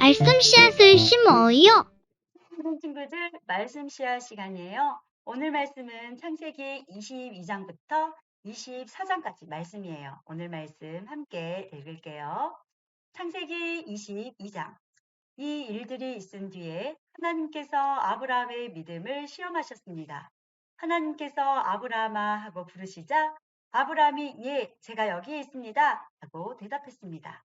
말씀 씨앗을 심어요. 친구들, 말씀 씨앗 시간이에요. 오늘 말씀은 창세기 22장부터 24장까지 말씀이에요. 오늘 말씀 함께 읽을게요. 창세기 22장. 이 일들이 있은 뒤에 하나님께서 아브라함의 믿음을 시험하셨습니다. 하나님께서 아브라함아 하고 부르시자 아브라함이 예, 제가 여기에 있습니다 하고 대답했습니다.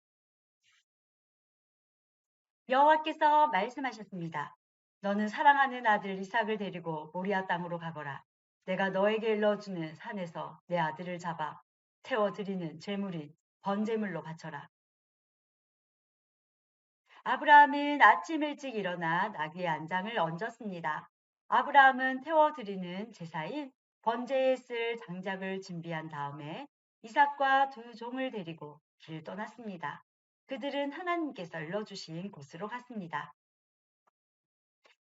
여호와께서 말씀하셨습니다. 너는 사랑하는 아들 이삭을 데리고 모리아 땅으로 가거라. 내가 너에게 일러주는 산에서 내 아들을 잡아 태워 드리는 제물인 번제물로 바쳐라. 아브라함은 아침 일찍 일어나 나귀의 안장을 얹었습니다. 아브라함은 태워 드리는 제사인 번제에 쓸 장작을 준비한 다음에 이삭과 두 종을 데리고 길을 떠났습니다. 그들은 하나님께서 일러주신 곳으로 갔습니다.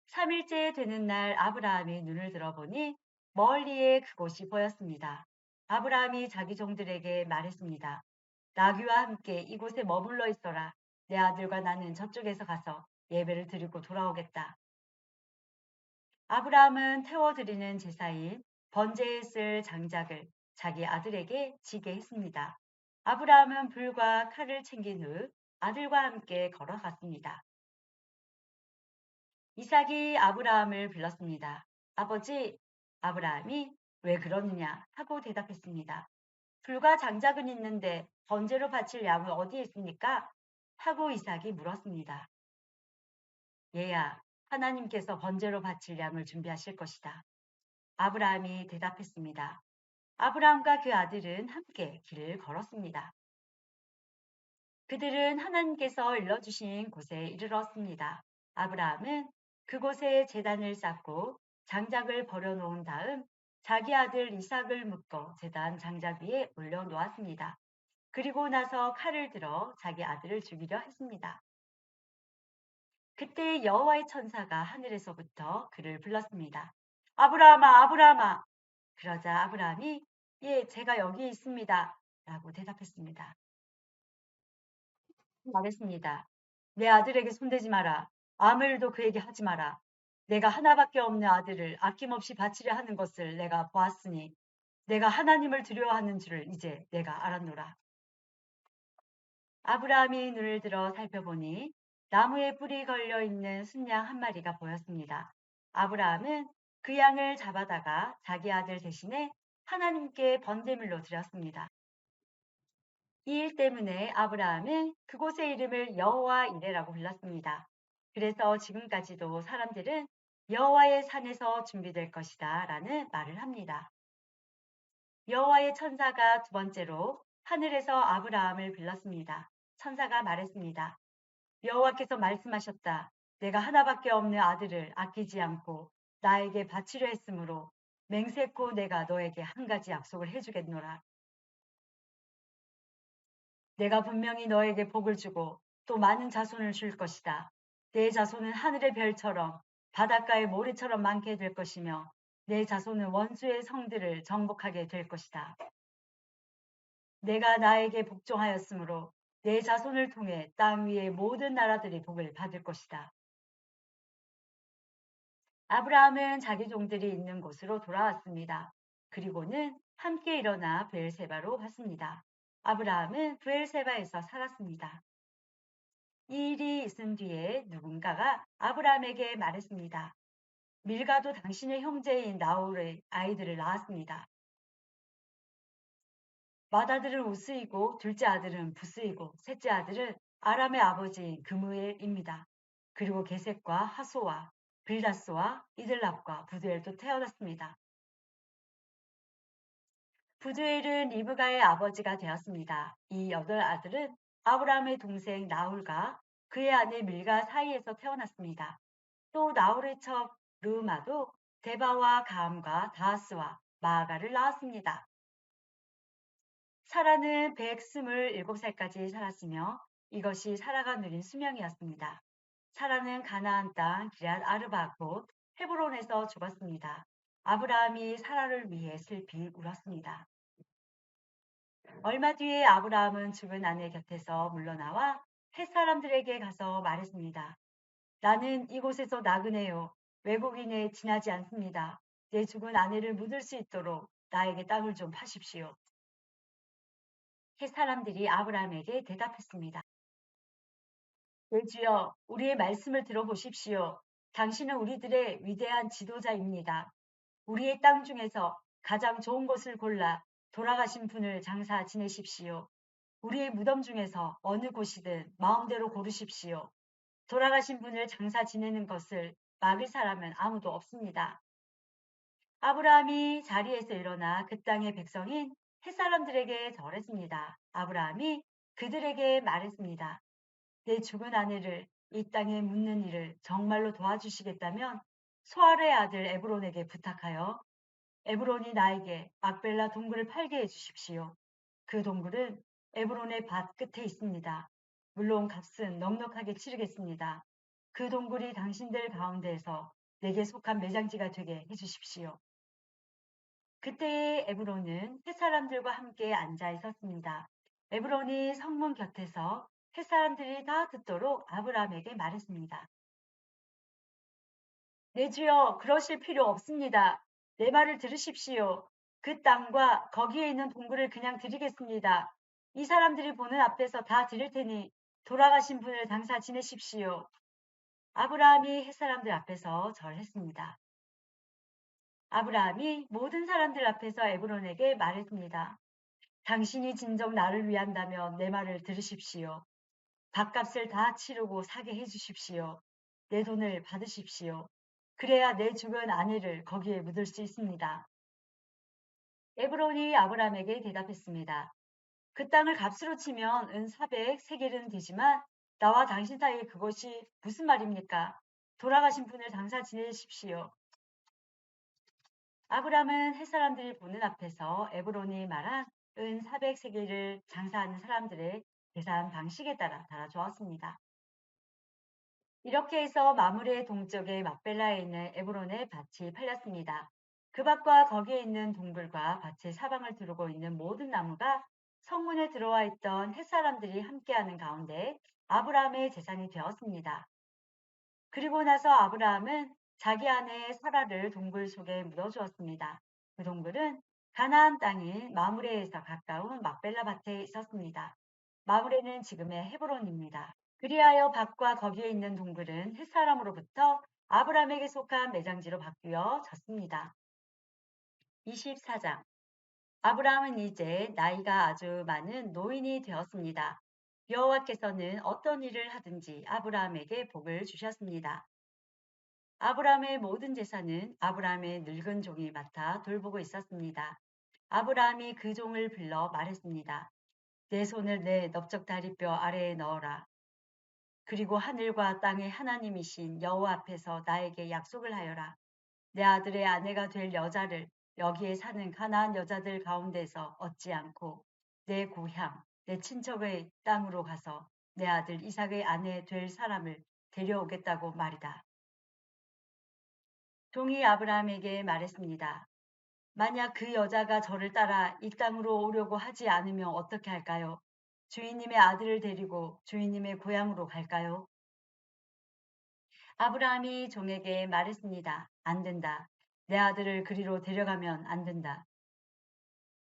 3일째 되는 날 아브라함이 눈을 들어보니 멀리에 그곳이 보였습니다. 아브라함이 자기 종들에게 말했습니다. 나귀와 함께 이곳에 머물러 있어라. 내 아들과 나는 저쪽에서 가서 예배를 드리고 돌아오겠다. 아브라함은 태워드리는 제사인 번제에 쓸 장작을 자기 아들에게 지게 했습니다. 아브라함은 불과 칼을 챙긴 후 아들과 함께 걸어갔습니다. 이삭이 아브라함을 불렀습니다. 아버지, 아브라함이 왜 그러느냐 하고 대답했습니다. 불과 장작은 있는데 번제로 바칠 양은 어디에 있습니까? 하고 이삭이 물었습니다. 얘야, 하나님께서 번제로 바칠 양을 준비하실 것이다. 아브라함이 대답했습니다. 아브라함과 그 아들은 함께 길을 걸었습니다. 그들은 하나님께서 일러주신 곳에 이르렀습니다. 아브라함은 그곳에 제단을 쌓고 장작을 버려놓은 다음 자기 아들 이삭을 묶어 제단 장작 위에 올려놓았습니다. 그리고 나서 칼을 들어 자기 아들을 죽이려 했습니다. 그때 여호와의 천사가 하늘에서부터 그를 불렀습니다. 아브라함아, 아브라함아. 그러자 아브라함이 예, 제가 여기 있습니다. 라고 대답했습니다. 말했습니다. 내 아들에게 손대지 마라. 아무 일도 그에게 하지 마라. 내가 하나밖에 없는 아들을 아낌없이 바치려 하는 것을 내가 보았으니 내가 하나님을 두려워하는 줄을 이제 내가 알았노라. 아브라함이 눈을 들어 살펴보니 나무에 뿔이 걸려 있는 순양 한 마리가 보였습니다. 아브라함은 그 양을 잡아다가 자기 아들 대신에 하나님께 번제물로 드렸습니다. 이 일 때문에 아브라함은 그곳의 이름을 여호와 이레라고 불렀습니다. 그래서 지금까지도 사람들은 여호와의 산에서 준비될 것이다 라는 말을 합니다. 여호와의 천사가 두 번째로 하늘에서 아브라함을 불렀습니다. 천사가 말했습니다. 여호와께서 말씀하셨다. 내가 하나밖에 없는 아들을 아끼지 않고 나에게 바치려 했으므로 맹세코 내가 너에게 한 가지 약속을 해주겠노라. 내가 분명히 너에게 복을 주고 또 많은 자손을 줄 것이다. 내 자손은 하늘의 별처럼 바닷가의 모래처럼 많게 될 것이며 내 자손은 원수의 성들을 정복하게 될 것이다. 내가 나에게 복종하였으므로 내 자손을 통해 땅 위의 모든 나라들이 복을 받을 것이다. 아브라함은 자기 종들이 있는 곳으로 돌아왔습니다. 그리고는 함께 일어나 브엘세바로 갔습니다. 아브라함은 브엘세바에서 살았습니다. 이 일이 있은 뒤에 누군가가 아브라함에게 말했습니다. 밀가도 당신의 형제인 나홀의 아이들을 낳았습니다. 맏아들은 우스이고 둘째 아들은 부스이고 셋째 아들은 아람의 아버지인 그무엘입니다. 그리고 게셋과 하소와 빌다스와 이들랍과 부두엘도 태어났습니다. 부두엘은 리브가의 아버지가 되었습니다. 이 8아들은 아브라함의 동생 나홀과 그의 아내 밀가 사이에서 태어났습니다. 또 나홀의 첩 르우마도 데바와 가함과 다하스와 마아가를 낳았습니다. 사라는 127살까지 살았으며 이것이 사라가 누린 수명이었습니다. 사라는 가나안 땅 기럇 아르바 곧 헤브론에서 죽었습니다. 아브라함이 사라를 위해 슬피 울었습니다. 얼마 뒤에 아브라함은 죽은 아내 곁에서 물러나와 햇사람들에게 가서 말했습니다. 나는 이곳에서 나그네요. 외국인에 지나지 않습니다. 내 죽은 아내를 묻을 수 있도록 나에게 땅을 좀 파십시오. 햇사람들이 아브라함에게 대답했습니다. 내 주여, 우리의 말씀을 들어보십시오. 당신은 우리들의 위대한 지도자입니다. 우리의 땅 중에서 가장 좋은 곳을 골라 돌아가신 분을 장사 지내십시오. 우리의 무덤 중에서 어느 곳이든 마음대로 고르십시오. 돌아가신 분을 장사 지내는 것을 막을 사람은 아무도 없습니다. 아브라함이 자리에서 일어나 그 땅의 백성인 햇사람들에게 절했습니다. 아브라함이 그들에게 말했습니다. 내 죽은 아내를 이 땅에 묻는 일을 정말로 도와주시겠다면 소알의 아들 에브론에게 부탁하여 에브론이 나에게 막벨라 동굴을 팔게 해주십시오. 그 동굴은 에브론의 밭 끝에 있습니다. 물론 값은 넉넉하게 치르겠습니다. 그 동굴이 당신들 가운데에서 내게 속한 매장지가 되게 해주십시오. 그때의 에브론은 햇사람들과 함께 앉아 있었습니다. 에브론이 성문 곁에서 햇사람들이 다 듣도록 아브라함에게 말했습니다. 내 주여, 그러실 필요 없습니다. 내 말을 들으십시오. 그 땅과 거기에 있는 동굴을 그냥 드리겠습니다. 이 사람들이 보는 앞에서 다 드릴 테니 돌아가신 분을 장사 지내십시오. 아브라함이 햇사람들 앞에서 절했습니다. 아브라함이 모든 사람들 앞에서 에브론에게 말했습니다. 당신이 진정 나를 위한다면 내 말을 들으십시오. 밥값을 다 치르고 사게 해주십시오. 내 돈을 받으십시오. 그래야 내 죽은 아내를 거기에 묻을 수 있습니다. 에브론이 아브라함에게 대답했습니다. 그 땅을 값으로 치면 은 400세겔은 되지만 나와 당신 사이에 그것이 무슨 말입니까? 돌아가신 분을 장사 지내십시오. 아브라함은 햇사람들이 보는 앞에서 에브론이 말한 은 400세겔을 장사하는 사람들의 계산 방식에 따라 달아주었습니다. 이렇게 해서 마므레 동쪽의 막벨라에 있는 에브론의 밭이 팔렸습니다. 그 밭과 거기에 있는 동굴과 밭의 사방을 두르고 있는 모든 나무가 성문에 들어와 있던 햇사람들이 함께하는 가운데 아브라함의 재산이 되었습니다. 그리고 나서 아브라함은 자기 아내 사라를 동굴 속에 묻어주었습니다. 그 동굴은 가나안 땅인 마므레에서 가까운 막벨라 밭에 있었습니다. 마므레는 지금의 헤브론입니다. 그리하여 밭과 거기에 있는 동굴은 햇사람으로부터 아브라함에게 속한 매장지로 바뀌어졌습니다. 24장. 아브라함은 이제 나이가 아주 많은 노인이 되었습니다. 여호와께서는 어떤 일을 하든지 아브라함에게 복을 주셨습니다. 아브라함의 모든 재산은 아브라함의 늙은 종이 맡아 돌보고 있었습니다. 아브라함이 그 종을 불러 말했습니다. 내 손을 내 넓적 다리뼈 아래에 넣어라. 그리고 하늘과 땅의 하나님이신 여호와 앞에서 나에게 약속을 하여라. 내 아들의 아내가 될 여자를 여기에 사는 가나안 여자들 가운데서 얻지 않고 내 고향, 내 친척의 땅으로 가서 내 아들 이삭의 아내 될 사람을 데려오겠다고 말이다. 종이 아브라함에게 말했습니다. 만약 그 여자가 저를 따라 이 땅으로 오려고 하지 않으면 어떻게 할까요? 주인님의 아들을 데리고 주인님의 고향으로 갈까요? 아브라함이 종에게 말했습니다. 안 된다. 내 아들을 그리로 데려가면 안 된다.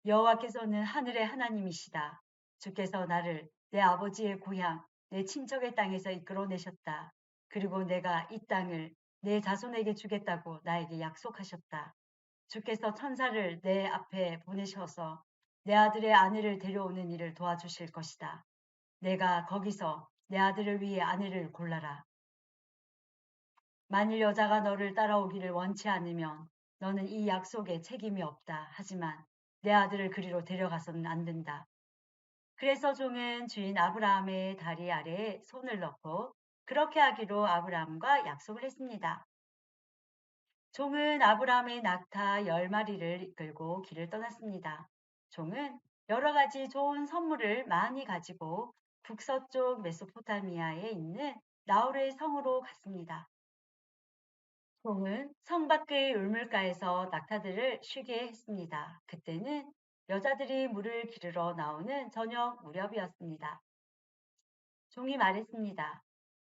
여호와께서는 하늘의 하나님이시다. 주께서 나를 내 아버지의 고향, 내 친척의 땅에서 이끌어내셨다. 그리고 내가 이 땅을 내 자손에게 주겠다고 나에게 약속하셨다. 주께서 천사를 내 앞에 보내셔서 내 아들의 아내를 데려오는 일을 도와주실 것이다. 내가 거기서 내 아들을 위해 아내를 골라라. 만일 여자가 너를 따라오기를 원치 않으면 너는 이 약속에 책임이 없다. 하지만 내 아들을 그리로 데려가서는 안 된다. 그래서 종은 주인 아브라함의 다리 아래에 손을 넣고 그렇게 하기로 아브라함과 약속을 했습니다. 종은 아브라함의 낙타 10마리를 이끌고 길을 떠났습니다. 종은 여러 가지 좋은 선물을 많이 가지고 북서쪽 메소포타미아에 있는 나홀의 성으로 갔습니다. 종은 성 밖의 울물가에서 낙타들을 쉬게 했습니다. 그때는 여자들이 물을 기르러 나오는 저녁 무렵이었습니다. 종이 말했습니다.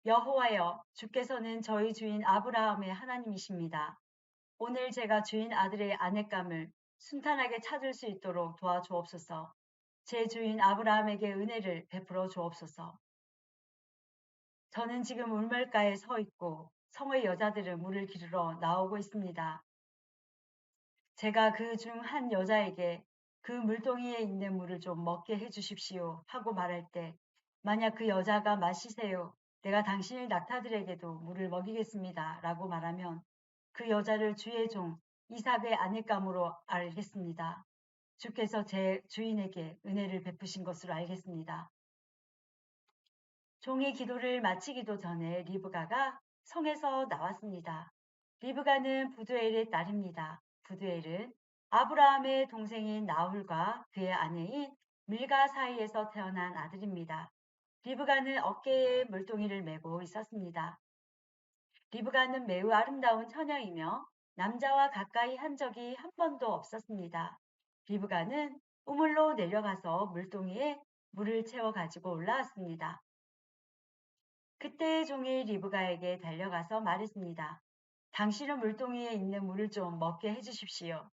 여호와여, 주께서는 저희 주인 아브라함의 하나님이십니다. 오늘 제가 주인 아들의 아내감을 순탄하게 찾을 수 있도록 도와주옵소서. 제 주인 아브라함에게 은혜를 베풀어 주옵소서. 저는 지금 울물가에 서 있고 성의 여자들은 물을 기르러 나오고 있습니다. 제가 그 중 한 여자에게 그 물동이에 있는 물을 좀 먹게 해주십시오 하고 말할 때 만약 그 여자가 마시세요. 내가 당신의 낙타들에게도 물을 먹이겠습니다. 라고 말하면 그 여자를 주의 종 이삭의 아내감으로 알겠습니다. 주께서 제 주인에게 은혜를 베푸신 것으로 알겠습니다. 종이 기도를 마치기도 전에 리브가가 성에서 나왔습니다. 리브가는 부두엘의 딸입니다. 부두엘은 아브라함의 동생인 나홀과 그의 아내인 밀가 사이에서 태어난 아들입니다. 리브가는 어깨에 물동이를 메고 있었습니다. 리브가는 매우 아름다운 처녀이며 남자와 가까이 한 적이 한 번도 없었습니다. 리브가는 우물로 내려가서 물동이에 물을 채워 가지고 올라왔습니다. 그때 종이 리브가에게 달려가서 말했습니다. 당신은 물동이에 있는 물을 좀 먹게 해주십시오.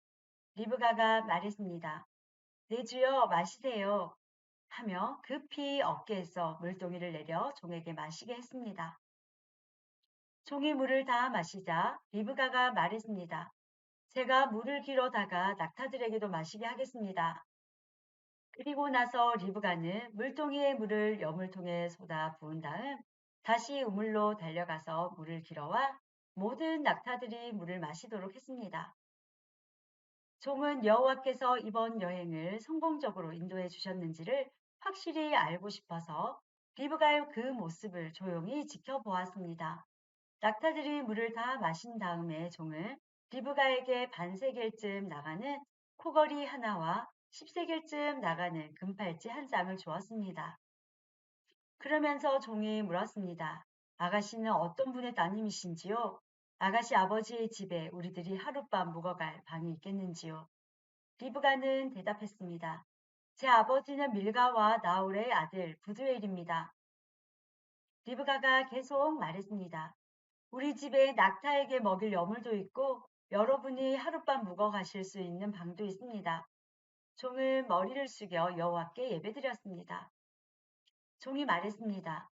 리브가가 말했습니다. 네 주여 마시세요. 하며 급히 어깨에서 물동이를 내려 종에게 마시게 했습니다. 종이 물을 다 마시자 리브가가 말했습니다. 제가 물을 길어다가 낙타들에게도 마시게 하겠습니다. 그리고 나서 리브가는 물동이의 물을 여물통에 쏟아 부은 다음 다시 우물로 달려가서 물을 길어와 모든 낙타들이 물을 마시도록 했습니다. 종은 여호와께서 이번 여행을 성공적으로 인도해 주셨는지를 확실히 알고 싶어서 리브가의 그 모습을 조용히 지켜보았습니다. 낙타들이 물을 다 마신 다음에 종은 리브가에게 반세겔쯤 나가는 코걸이 하나와 10세겔쯤 나가는 금팔찌 한 쌍을 주었습니다. 그러면서 종이 물었습니다. 아가씨는 어떤 분의 따님이신지요? 아가씨 아버지의 집에 우리들이 하룻밤 묵어갈 방이 있겠는지요? 리브가는 대답했습니다. 제 아버지는 밀가와 나홀의 아들 부두엘입니다. 리브가가 계속 말했습니다. 우리 집에 낙타에게 먹일 여물도 있고 여러분이 하룻밤 묵어 가실 수 있는 방도 있습니다. 종은 머리를 숙여 여호와께 예배드렸습니다. 종이 말했습니다.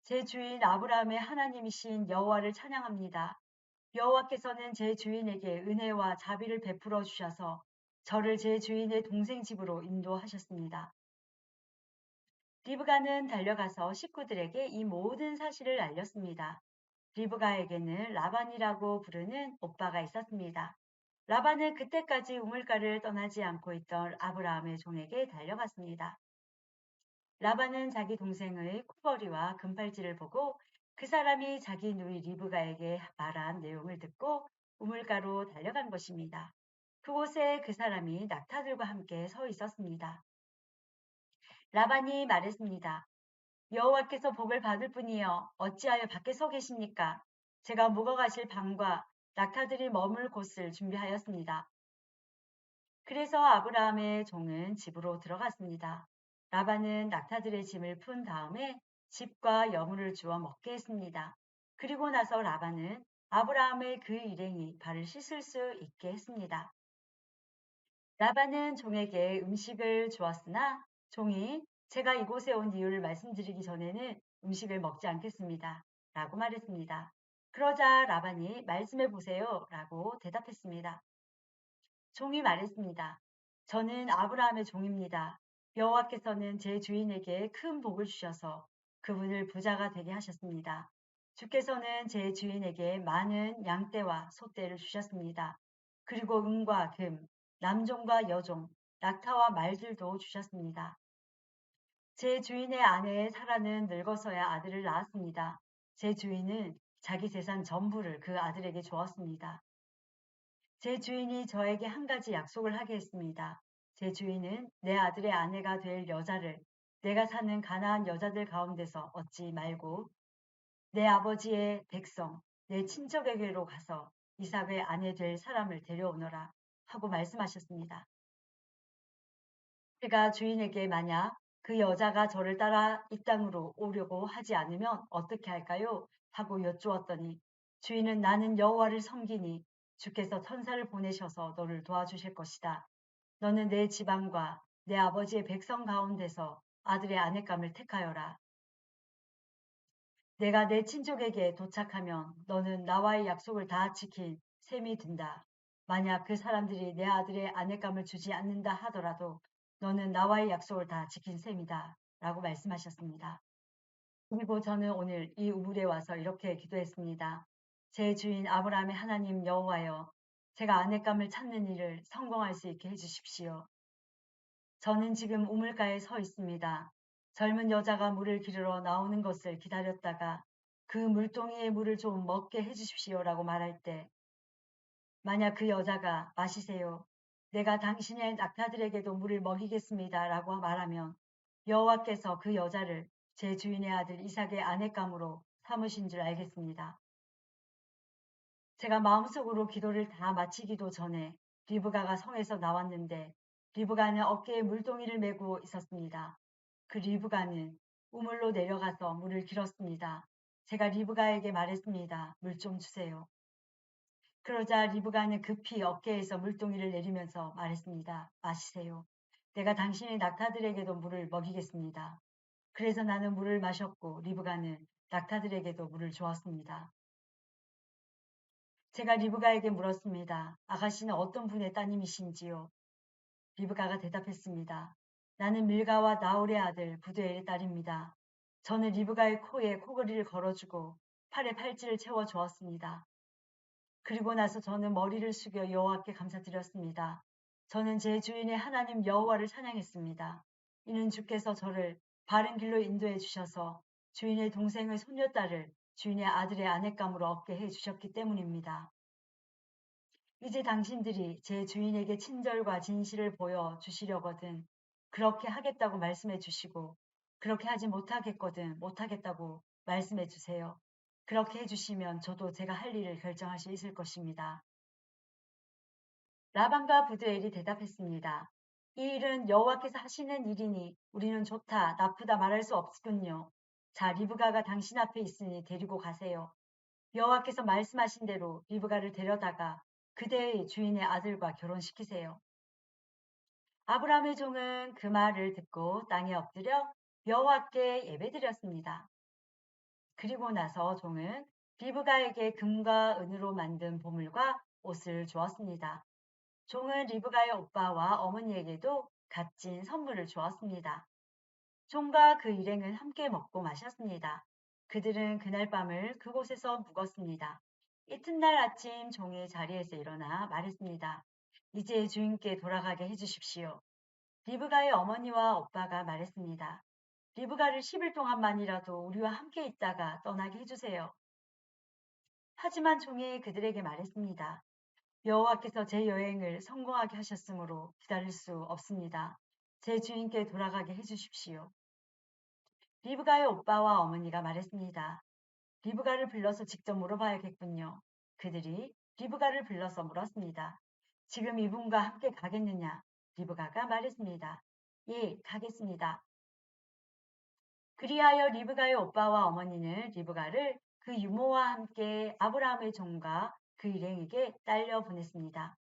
제 주인 아브라함의 하나님이신 여호와를 찬양합니다. 여호와께서는 제 주인에게 은혜와 자비를 베풀어 주셔서 저를 제 주인의 동생 집으로 인도하셨습니다. 리브가는 달려가서 식구들에게 이 모든 사실을 알렸습니다. 리브가에게는 라반이라고 부르는 오빠가 있었습니다. 라반은 그때까지 우물가를 떠나지 않고 있던 아브라함의 종에게 달려갔습니다. 라반은 자기 동생의 코걸이와 금팔찌를 보고 그 사람이 자기 누이 리브가에게 말한 내용을 듣고 우물가로 달려간 것입니다. 그곳에 그 사람이 낙타들과 함께 서 있었습니다. 라반이 말했습니다. 여호와께서 복을 받을 뿐이여 어찌하여 밖에 서 계십니까? 제가 묵어가실 방과 낙타들이 머물 곳을 준비하였습니다. 그래서 아브라함의 종은 집으로 들어갔습니다. 라반은 낙타들의 짐을 푼 다음에 집과 여물을 주어 먹게 했습니다. 그리고 나서 라반은 아브라함의 그 일행이 발을 씻을 수 있게 했습니다. 라반은 종에게 음식을 주었으나 종이 제가 이곳에 온 이유를 말씀드리기 전에는 음식을 먹지 않겠습니다. 라고 말했습니다. 그러자 라반이 말씀해 보세요. 라고 대답했습니다. 종이 말했습니다. 저는 아브라함의 종입니다. 여호와께서는 제 주인에게 큰 복을 주셔서 그분을 부자가 되게 하셨습니다. 주께서는 제 주인에게 많은 양떼와 소떼를 주셨습니다. 그리고 은과 금, 남종과 여종, 낙타와 말들도 주셨습니다. 제 주인의 아내 사라는 늙어서야 아들을 낳았습니다. 제 주인은 자기 재산 전부를 그 아들에게 주었습니다. 제 주인이 저에게 한 가지 약속을 하게 했습니다. 제 주인은 내 아들의 아내가 될 여자를 내가 사는 가나안 여자들 가운데서 얻지 말고 내 아버지의 백성, 내 친척에게로 가서 이삭의 아내 될 사람을 데려오너라 하고 말씀하셨습니다. 제가 주인에게 만약 그 여자가 저를 따라 이 땅으로 오려고 하지 않으면 어떻게 할까요? 하고 여쭈었더니 주인은 나는 여호와를 섬기니 주께서 천사를 보내셔서 너를 도와주실 것이다. 너는 내 지방과 내 아버지의 백성 가운데서 아들의 아내감을 택하여라. 내가 내 친족에게 도착하면 너는 나와의 약속을 다 지킨 셈이 된다. 만약 그 사람들이 내 아들의 아내감을 주지 않는다 하더라도 너는 나와의 약속을 다 지킨 셈이다. 라고 말씀하셨습니다. 그리고 저는 오늘 이 우물에 와서 이렇게 기도했습니다. 제 주인 아브라함의 하나님 여호와여, 제가 아내감을 찾는 일을 성공할 수 있게 해주십시오. 저는 지금 우물가에 서 있습니다. 젊은 여자가 물을 기르러 나오는 것을 기다렸다가 그 물동이의 물을 좀 먹게 해주십시오라고 말할 때 만약 그 여자가 마시세요. 내가 당신의 낙타들에게도 물을 먹이겠습니다라고 말하면 여호와께서 그 여자를 제 주인의 아들 이삭의 아내감으로 삼으신 줄 알겠습니다. 제가 마음속으로 기도를 다 마치기도 전에 리브가가 성에서 나왔는데 리브가는 어깨에 물동이를 메고 있었습니다. 그 리브가는 우물로 내려가서 물을 길었습니다. 제가 리브가에게 말했습니다. 물 좀 주세요. 그러자 리브가는 급히 어깨에서 물동이를 내리면서 말했습니다. 마시세요. 내가 당신의 낙타들에게도 물을 먹이겠습니다. 그래서 나는 물을 마셨고 리브가는 낙타들에게도 물을 주었습니다. 제가 리브가에게 물었습니다. 아가씨는 어떤 분의 따님이신지요? 리브가가 대답했습니다. 나는 밀가와 나홀의 아들 부두엘의 딸입니다. 저는 리브가의 코에 코걸이를 걸어주고 팔에 팔찌를 채워 주었습니다. 그리고 나서 저는 머리를 숙여 여호와께 감사드렸습니다. 저는 제 주인의 하나님 여호와를 찬양했습니다. 이는 주께서 저를 바른 길로 인도해 주셔서 주인의 동생의 손녀딸을 주인의 아들의 아내감으로 얻게 해 주셨기 때문입니다. 이제 당신들이 제 주인에게 친절과 진실을 보여 주시려거든 그렇게 하겠다고 말씀해 주시고 그렇게 하지 못하겠거든 못하겠다고 말씀해 주세요. 그렇게 해주시면 저도 제가 할 일을 결정할 수 있을 것입니다. 라반과 부두엘이 대답했습니다. 이 일은 여호와께서 하시는 일이니 우리는 좋다, 나쁘다 말할 수 없군요. 자, 리브가가 당신 앞에 있으니 데리고 가세요. 여호와께서 말씀하신 대로 리브가를 데려다가 그대의 주인의 아들과 결혼시키세요. 아브라함의 종은 그 말을 듣고 땅에 엎드려 여호와께 예배드렸습니다. 그리고 나서 종은 리브가에게 금과 은으로 만든 보물과 옷을 주었습니다. 종은 리브가의 오빠와 어머니에게도 값진 선물을 주었습니다. 종과 그 일행은 함께 먹고 마셨습니다. 그들은 그날 밤을 그곳에서 묵었습니다. 이튿날 아침 종이 자리에서 일어나 말했습니다. 이제 주인께 돌아가게 해주십시오. 리브가의 어머니와 오빠가 말했습니다. 리브가를 10일 동안만이라도 우리와 함께 있다가 떠나게 해주세요. 하지만 종이 그들에게 말했습니다. 여호와께서 제 여행을 성공하게 하셨으므로 기다릴 수 없습니다. 제 주인께 돌아가게 해주십시오. 리브가의 오빠와 어머니가 말했습니다. 리브가를 불러서 직접 물어봐야겠군요. 그들이 리브가를 불러서 물었습니다. 지금 이분과 함께 가겠느냐? 리브가가 말했습니다. 예, 가겠습니다. 그리하여 리브가의 오빠와 어머니는 리브가를 그 유모와 함께 아브라함의 종과 그 일행에게 딸려 보냈습니다.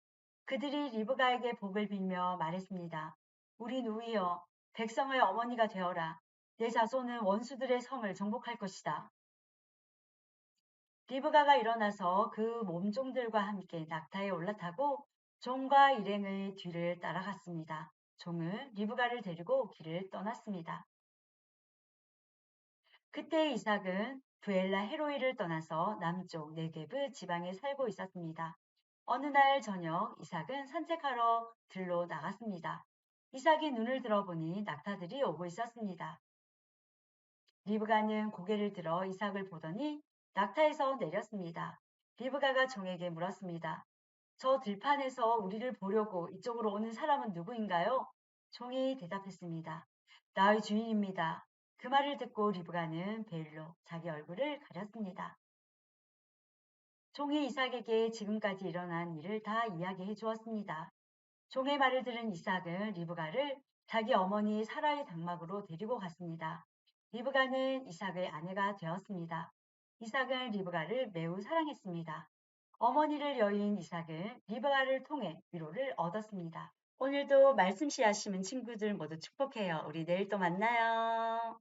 그들이 리브가에게 복을 빌며 말했습니다. 우리 누이여, 백성의 어머니가 되어라. 내 자손은 원수들의 성을 정복할 것이다. 리브가가 일어나서 그 몸종들과 함께 낙타에 올라타고 종과 일행의 뒤를 따라갔습니다. 종은 리브가를 데리고 길을 떠났습니다. 그때 이삭은 부엘라 헤로이를 떠나서 남쪽 네게브 지방에 살고 있었습니다. 어느 날 저녁 이삭은 산책하러 들로 나갔습니다. 이삭이 눈을 들어보니 낙타들이 오고 있었습니다. 리브가는 고개를 들어 이삭을 보더니 낙타에서 내렸습니다. 리브가가 종에게 물었습니다. 저 들판에서 우리를 보려고 이쪽으로 오는 사람은 누구인가요? 종이 대답했습니다. 나의 주인입니다. 그 말을 듣고 리브가는 베일로 자기 얼굴을 가렸습니다. 종이 이삭에게 지금까지 일어난 일을 다 이야기해 주었습니다. 종의 말을 들은 이삭은 리브가를 자기 어머니 사라의 장막으로 데리고 갔습니다. 리브가는 이삭의 아내가 되었습니다. 이삭은 리브가를 매우 사랑했습니다. 어머니를 여인 이삭은 리브가를 통해 위로를 얻었습니다. 오늘도 말씀 씨앗 심은 친구들 모두 축복해요. 우리 내일 또 만나요.